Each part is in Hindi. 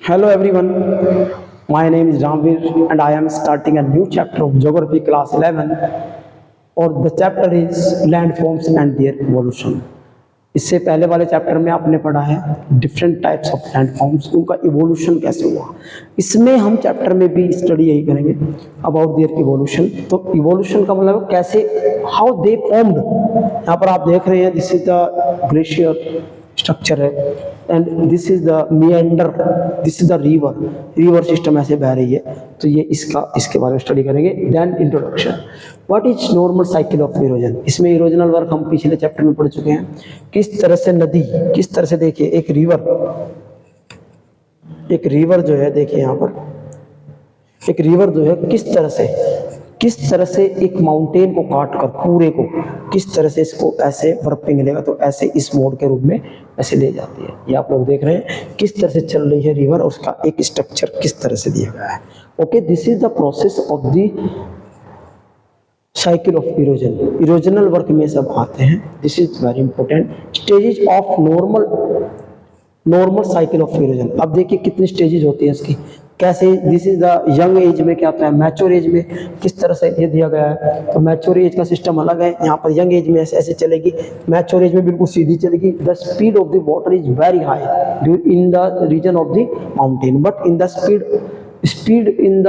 Hello everyone, my name is Ramvir and I am starting a new chapter of Geography class 11 और the chapter is landforms and their evolution. इससे पहले वाले चैप्टर में आपने पढ़ा है डिफरेंट टाइप्स ऑफ लैंडफॉर्म्स, उनका इवोल्यूशन कैसे हुआ। इसमें हम चैप्टर में भी स्टडी यही करेंगे अबाउट देयर इवोल्यूशन। तो इवोल्यूशन का मतलब कैसे, हाउ दे फॉर्म्ड। यहाँ पर आप देख रहे हैं this is the glacier structure है and this is the meander, this is the river system ऐसे बह रही है। तो ये इसके बारे में स्टडी करेंगे। Then introduction, what is normal cycle of erosion. इसमें इरोजनल वर्क हम पिछले चैप्टर में पढ़ चुके हैं। किस तरह से नदी, किस तरह से देखिए एक रिवर जो है, देखिए यहाँ पर एक रिवर जो है किस तरह से एक माउंटेन को काट कर पूरे को किस तरह से इसको ऐसे बर्फ पिघलेगा तो ऐसे इस मोड के रूप में ऐसे ले जाती है। ये आप लोग देख रहे हैं किस तरह से चल रही है रिवर, उसका एक स्ट्रक्चर किस तरह से दिया गया है। Okay, this is the process of the cycle of erosion. Erosional work में सब आते हैं। This is very important. Stages of normal cycle of erosion. अब देखिए कितनी स्टेजेस होती है इसकी, कैसे। This is the young age में क्या होता है, मैच्योर एज में किस तरह से ये दिया गया है। तो मैच्योर एज का सिस्टम अलग है, यहाँ पर यंग एज में ऐसे ऐसे चलेगी, मैच्योर एज में बिल्कुल सीधी चलेगी। The speed of the water is very high in the region of the mountain, but in the speed in the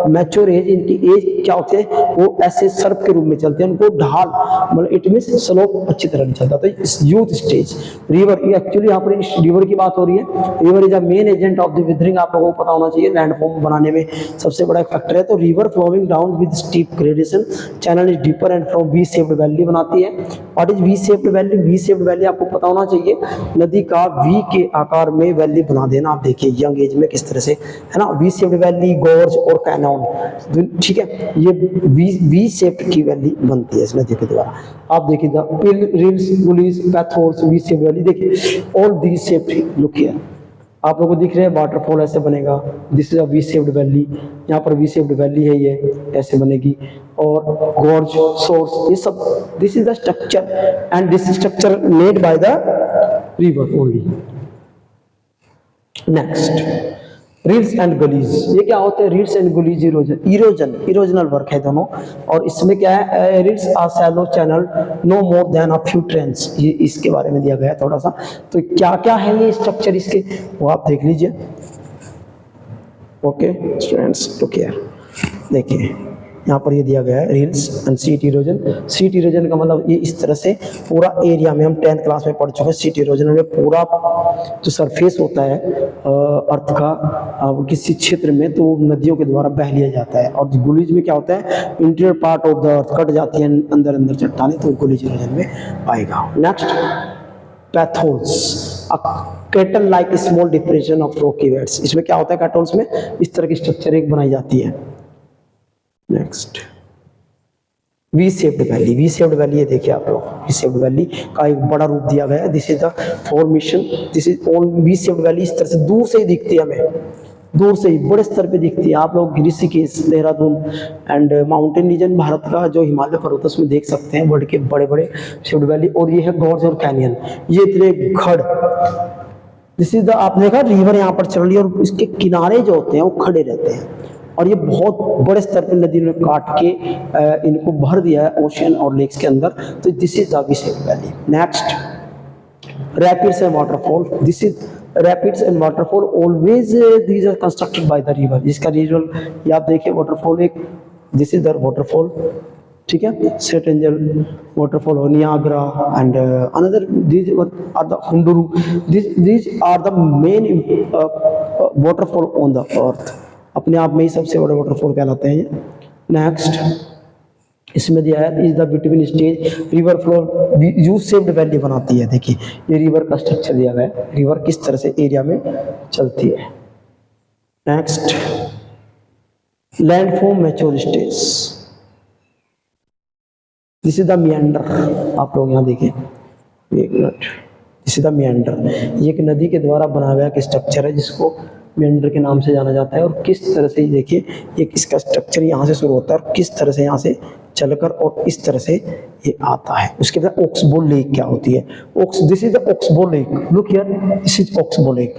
mature age, इनकी एज क्या होती है वो ऐसे सर्प के रूप में चलते हैं, उनको ढाल मतलब इट मीन स्लोप अच्छी तरह नहीं चलता। तो यूथ स्टेज रिवर, ये एक्चुअली यहाँ पर इस रिवर की बात हो रही है। River is a main agent of the withering, आप लोगों को पता होना चाहिए। लैंडफॉर्म बनाने में सबसे बड़ा फैक्टर है। तो river flowing down with steep gradation, channel is deeper and from V shaped valley बनाती है। What is V shaped valley? V shaped valley आपको पता होना चाहिए, नदी का वी के आकार में वैली बना देना। आप देखिए यंग एज में किस तरह से है ना, वी शेप्ड वैली, गॉर्ज और कैनॉन, ठीक है, ये वी शेप्ड की वैली बनती है इस नदी के द्वारा। आप देखिए the pill, rills, gullies, potholes, V shaped valley, देखिए all these shaped. Look here, आप लोगों को दिख रहे हैं वाटरफॉल ऐसे बनेगा। This is a V shaped valley, यहाँ पर वी शेप्ड वैली है, ये ऐसे बनेगी। और गॉर्ज, सोर्स, ये सब this is the structure and this structure made by the river only. Next, rills and gullies. ये क्या होते हैं? Rills and gullies erosional work है दोनों। और इसमें क्या है, rills are shallow channel no more than a few trends, ये इसके बारे में दिया गया है थोड़ा सा। तो क्या क्या है ये स्ट्रक्चर इसके, वो आप देख लीजिए। ओके स्टूडेंट्स, लुक हियर, देखिए यहाँ पर ये दिया गया है reels and seat erosion. Seat erosion का मतलब ये इस तरह से पूरा एरिया में, हम 10th क्लास में पढ़ चुके हैं। सीट इरोजन में पूरा जो सरफेस होता है अर्थ का किसी क्षेत्र में, तो नदियों के द्वारा बह लिया जाता है। और गुलीज में क्या होता है, interior part of the earth cut जाती है अंदर अंदर चट्टानें, तो गुलीज इरोजन में आएगा। Next, potholes, kettle like small depression of rocky beds. इसमें क्या होता है, कैटोल्स में इस तरह की स्ट्रक्चर एक बनाई जाती है। Next, we shaped valley. V shaped valley, ये देखिए आप लोग, वी शेप्ड वैली का एक बड़ा रूप दिया गया है। This is the formation, this is on we shaped valley. इस तरह से दूर से ही दिखती है, हमें दूर से ही बड़े स्तर पे दिखती है। आप लोग Rishikesh, Dehradun and mountain region Bharat का जो हिमालय पर्वत उसमें देख सकते हैं वर्ल्ड के बड़े बड़े शेप्ड वैली। और ये है गॉर्ज और कैनियन, ये इतने खड़। दिस इज द, आपने देखा रिवर यहाँ पर चल रही है और इसके किनारे जो होते हैं वो खड़े रहते हैं। और ये बहुत बड़े स्तर पर नदी ने काट के इनको भर दिया है ओशियन और लेक्स के अंदर। तो this is the V shaped valley. Next, rapids and waterfall. This is rapids and waterfall always these are constructed by the river. जिसका रीजनल, ये आप देखिए वाटरफॉल एक, दिस इज द वाटरफॉल, ठीक है, सेट एंजल वाटरफॉल हो, Niagara and another, these are the Hundru, these are the main waterfall on the earth. अपने आप में ही सबसे बड़े वाटरफॉल कहलाते हैं ये। नेक्स्ट, इसमें दिया है is the between stage river flow U shaped valley बनाती है। देखिए ये रिवर का स्ट्रक्चर दिया गया है, रिवर किस तरह से एरिया में चलती है। Next, landform mature stage. This is the meander. आप लोग यहाँ देखिए, एक minute, this is the meander. ये एक नदी के द्वारा बनाया गया एक स्ट्रक्चर है जिसको मिएंडर के नाम से जाना जाता है। और किस तरह से देखिए ये इसका स्ट्रक्चर यहाँ से शुरू होता है और किस तरह से यहाँ से चलकर और इस तरह से ये आता है। उसके बाद ऑक्सबो लेक क्या होती है, this is the oxbow lake. Look here, this is oxbow lake.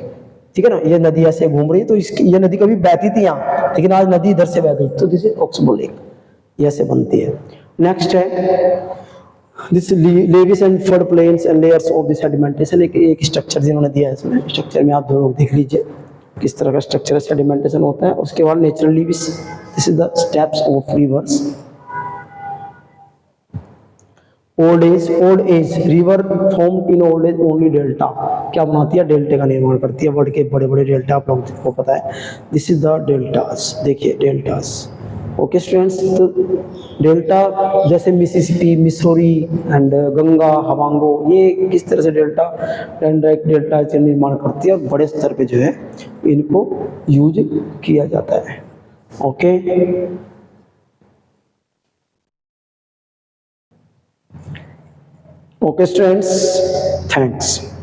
ठीक है ना, ये नदी ऐसे घूम रही है, तो इसकी ये नदी कभी बहती थी यहाँ, लेकिन आज नदी इधर से बह गई, तो दिस इज ऑक्सबो लेक, ये ऐसे बनती है। नेक्स्ट है this levees and flood plains and layers of the sedimentation, एक स्ट्रक्चर जिन्होंने दिया है इसमें, स्ट्रक्चर में आप लोग देख लीजिए किस तरह का स्ट्रक्चर सेडिमेंटेशन होता है। उसके बाद natural levees, this is the steps of rivers. Old age river form in old age only delta, क्या बनाती है, डेल्टे का निर्माण करती है, वर्ल्ड के बड़े बड़े डेल्टा आप लोगों को पता है, दिस इज द डेल्टास, देखिए डेल्टास। ओके स्टूडेंट्स, तो डेल्टा जैसे मिसिसिपी, मिसौरी एंड गंगा, हवांगो, ये किस तरह से डेल्टा डेल्टा से निर्माण करती है और बड़े स्तर पे जो है इनको यूज किया जाता है। Okay, okay students, thanks.